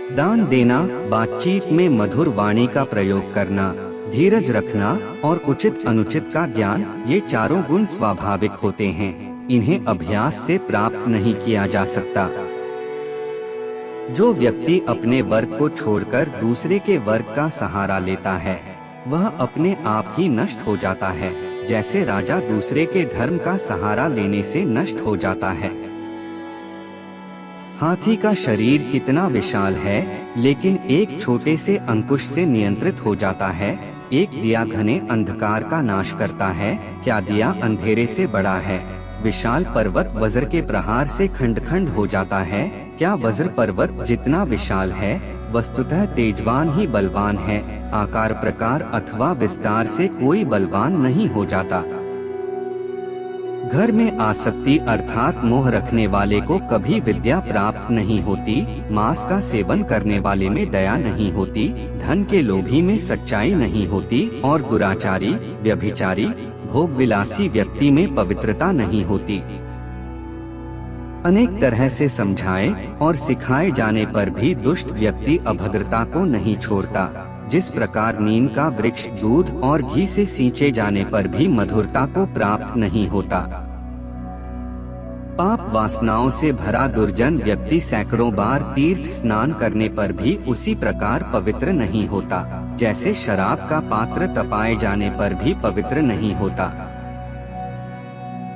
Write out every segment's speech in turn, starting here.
दान देना, बातचीत में मधुर वाणी का प्रयोग करना, धीरज रखना और उचित अनुचित का ज्ञान, ये चारों गुण स्वाभाविक होते हैं। इन्हें अभ्यास से प्राप्त नहीं किया जा सकता। जो व्यक्ति अपने वर्ग को छोड़कर दूसरे के वर्ग का सहारा लेता है, वह अपने आप ही नष्ट हो जाता है, जैसे राजा दूसरे के धर्म का सहारा लेने से नष्ट हो जाता है। हाथी का शरीर कितना विशाल है, लेकिन एक छोटे से अंकुश से नियंत्रित हो जाता है। एक दिया घने अंधकार का नाश करता है, क्या दिया अंधेरे से बड़ा है। विशाल पर्वत वज्र के प्रहार से खंड खंड हो जाता है, क्या वज्र पर्वत जितना विशाल है। वस्तुतः तेजवान ही बलवान है, आकार प्रकार अथवा विस्तार से कोई बलवान नहीं हो जाता। घर में आसक्ति अर्थात मोह रखने वाले को कभी विद्या प्राप्त नहीं होती। मांस का सेवन करने वाले में दया नहीं होती, धन के लोभी में सच्चाई नहीं होती और दुराचारी, व्यभिचारी, भोग विलासी व्यक्ति में पवित्रता नहीं होती। अनेक तरह से समझाए और सिखाए जाने पर भी दुष्ट व्यक्ति अभद्रता को नहीं छोड़ता। जिस प्रकार नीम का वृक्ष दूध और घी से सींचे जाने पर भी मधुरता को प्राप्त नहीं होता। पाप वासनाओं से भरा दुर्जन व्यक्ति सैकड़ों बार तीर्थ स्नान करने पर भी उसी प्रकार पवित्र नहीं होता, जैसे शराब का पात्र तपाए जाने पर भी पवित्र नहीं होता।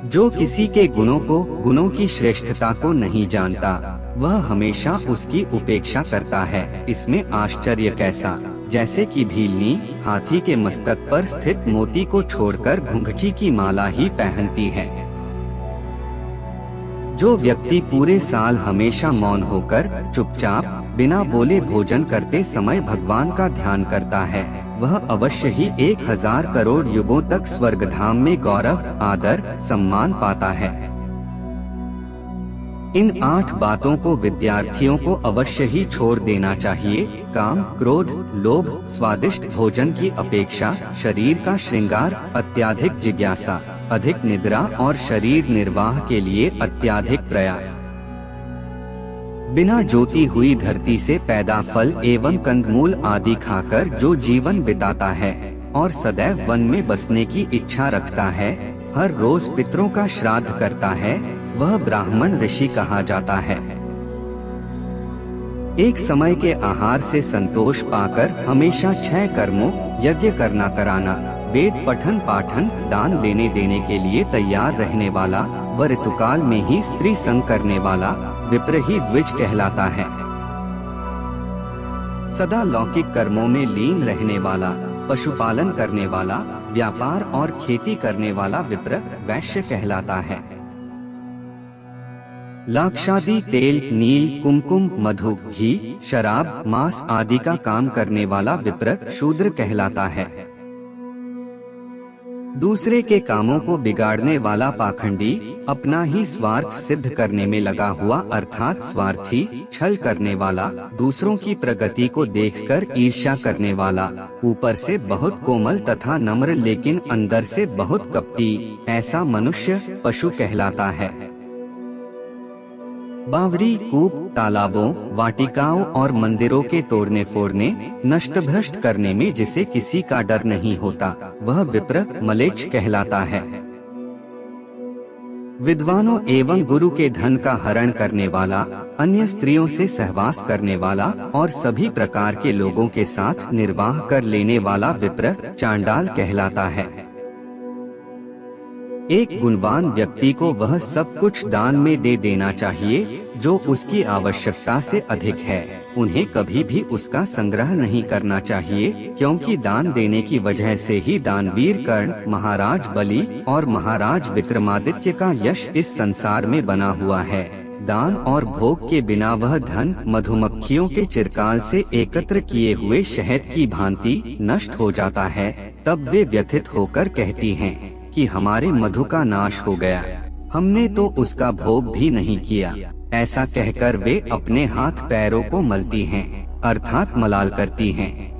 जो किसी के गुणों की श्रेष्ठता को नहीं जानता, वह हमेशा उसकी उपेक्षा करता है। इसमें आश्चर्य कैसा, जैसे कि भीलनी हाथी के मस्तक पर स्थित मोती को छोड़कर घुंघची की माला ही पहनती है। जो व्यक्ति पूरे साल हमेशा मौन होकर चुपचाप बिना बोले भोजन करते समय भगवान का ध्यान करता है, वह अवश्य ही 1000 करोड़ युगों तक स्वर्गधाम में गौरव, आदर, सम्मान पाता है। इन 8 बातों को विद्यार्थियों को अवश्य ही छोड़ देना चाहिए। काम, क्रोध, लोभ, स्वादिष्ट भोजन की अपेक्षा, शरीर का श्रृंगार, अत्याधिक जिज्ञासा, अधिक निद्रा और शरीर निर्वाह के लिए अत्याधिक प्रयास। बिना जोती हुई धरती से पैदा फल एवं कंदमूल आदि खाकर जो जीवन बिताता है और सदैव वन में बसने की इच्छा रखता है, हर रोज पितरों का श्राद्ध करता है, वह ब्राह्मण ऋषि कहा जाता है। एक समय के आहार से संतोष पाकर हमेशा 6 कर्मों, यज्ञ करना कराना, वेद पठन पाठन, दान लेने देने के लिए तैयार रहने वाला व ऋतुकाल में ही स्त्री संग करने वाला विप्र ही द्विज कहलाता है। सदा लौकिक कर्मों में लीन रहने वाला, पशुपालन करने वाला, व्यापार और खेती करने वाला विप्र वैश्य कहलाता है। लाक्षादी तेल, नील, कुमकुम, मधु, घी, शराब, मांस आदि का काम करने वाला विप्र शूद्र कहलाता है। दूसरे के कामों को बिगाड़ने वाला पाखंडी, अपना ही स्वार्थ सिद्ध करने में लगा हुआ अर्थात स्वार्थी, छल करने वाला, दूसरों की प्रगति को देखकर ईर्ष्या करने वाला, ऊपर से बहुत कोमल तथा नम्र लेकिन अंदर से बहुत कपटी, ऐसा मनुष्य पशु कहलाता है। बावड़ी, कूप, तालाबों, वाटिकाओं और मंदिरों के तोड़ने फोड़ने, नष्ट भ्रष्ट करने में जिसे किसी का डर नहीं होता, वह विप्र मलेच्छ कहलाता है। विद्वानों एवं गुरु के धन का हरण करने वाला, अन्य स्त्रियों से सहवास करने वाला और सभी प्रकार के लोगों के साथ निर्वाह कर लेने वाला विप्र चांडाल कहलाता है। एक गुणवान व्यक्ति को वह सब कुछ दान में दे देना चाहिए जो उसकी आवश्यकता से अधिक है। उन्हें कभी भी उसका संग्रह नहीं करना चाहिए, क्योंकि दान देने की वजह से ही दानवीर कर्ण, महाराज बलि और महाराज विक्रमादित्य का यश इस संसार में बना हुआ है। दान और भोग के बिना वह धन मधुमक्खियों के चिरकाल से एकत्र किए हुए शहद की भांति नष्ट हो जाता है। तब वे व्यथित होकर कहती हैं कि हमारे मधु का नाश हो गया, हमने तो उसका भोग भी नहीं किया। ऐसा कहकर वे अपने हाथ पैरों को मलती हैं, अर्थात मलाल करती हैं।